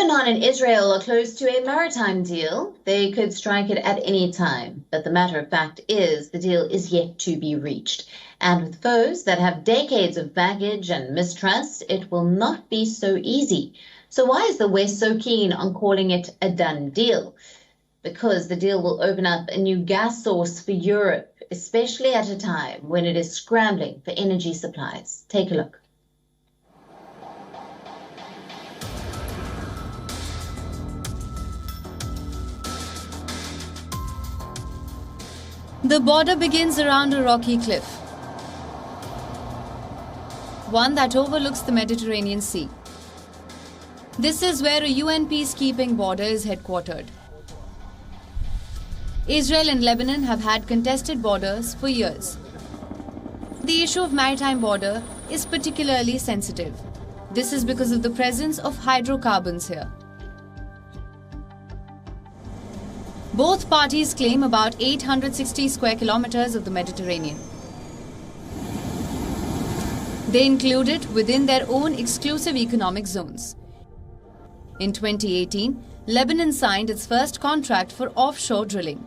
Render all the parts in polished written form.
Lebanon and Israel are close to a maritime deal. They could strike it at any time. But the matter of fact is the deal is yet to be reached. And with foes that have decades of baggage and mistrust, it will not be so easy. So why is the West so keen on calling it a done deal? Because the deal will open up a new gas source for Europe, especially at a time when it is scrambling for energy supplies. Take a look. The border begins around a rocky cliff, one that overlooks the Mediterranean Sea. This is where a UN peacekeeping border is headquartered. Israel and Lebanon have had contested borders for years. The issue of maritime border is particularly sensitive. This is because of the presence of hydrocarbons here. Both parties claim about 860 square kilometers of the Mediterranean. They include it within their own exclusive economic zones. In 2018, Lebanon signed its first contract for offshore drilling.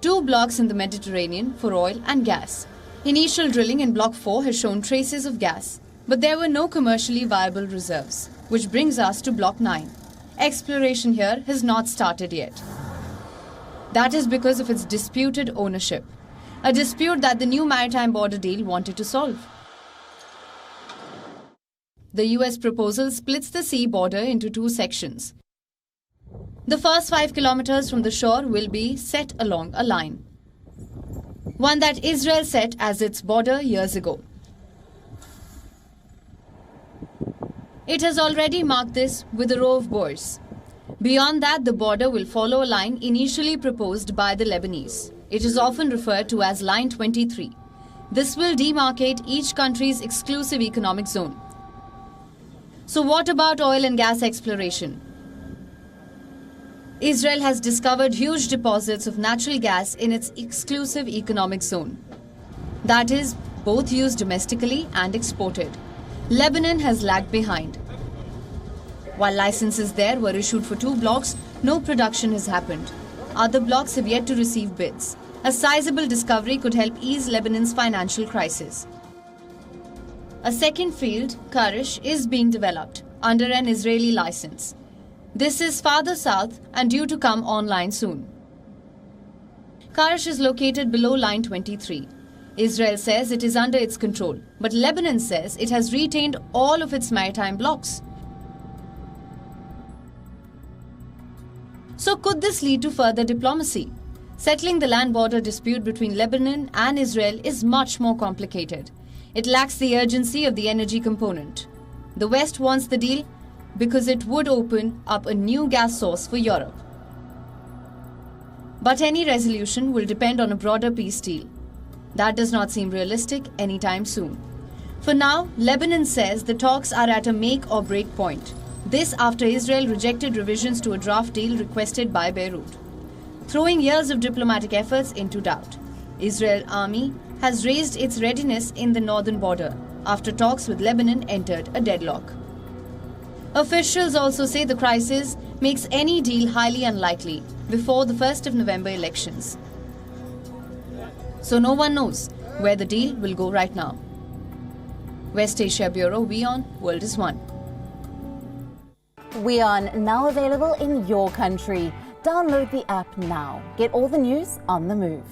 2 blocks in the Mediterranean for oil and gas. Initial drilling in Block 4 has shown traces of gas, but there were no commercially viable reserves, which brings us to Block 9. Exploration here has not started yet. That is because of its disputed ownership, a dispute that the new maritime border deal wanted to solve. The US proposal splits the sea border into 2 sections. The first 5 kilometers from the shore will be set along a line, one that Israel set as its border years ago. It has already marked this with a row of bores. Beyond that, the border will follow a line initially proposed by the Lebanese. It is often referred to as Line 23. This will demarcate each country's exclusive economic zone. So what about oil and gas exploration? Israel has discovered huge deposits of natural gas in its exclusive economic zone. That is, both used domestically and exported. Lebanon has lagged behind. While licenses there were issued for 2 blocks, no production has happened. Other blocks have yet to receive bids. A sizable discovery could help ease Lebanon's financial crisis. A second field, Karish, is being developed under an Israeli license. This is farther south and due to come online soon. Karish is located below Line 23. Israel says it is under its control, but Lebanon says it has retained all of its maritime blocks. So could this lead to further diplomacy? Settling the land border dispute between Lebanon and Israel is much more complicated. It lacks the urgency of the energy component. The West wants the deal because it would open up a new gas source for Europe. But any resolution will depend on a broader peace deal. That does not seem realistic anytime soon. For now, Lebanon says the talks are at a make or break point. This after Israel rejected revisions to a draft deal requested by Beirut, throwing years of diplomatic efforts into doubt. Israel army has raised its readiness in the northern border after talks with Lebanon entered a deadlock. Officials also say the crisis makes any deal highly unlikely before the 1st of November elections. So no one knows where the deal will go right now. West Asia Bureau, WION World is One. WION, now available in your country. Download the app now. Get all the news on the move.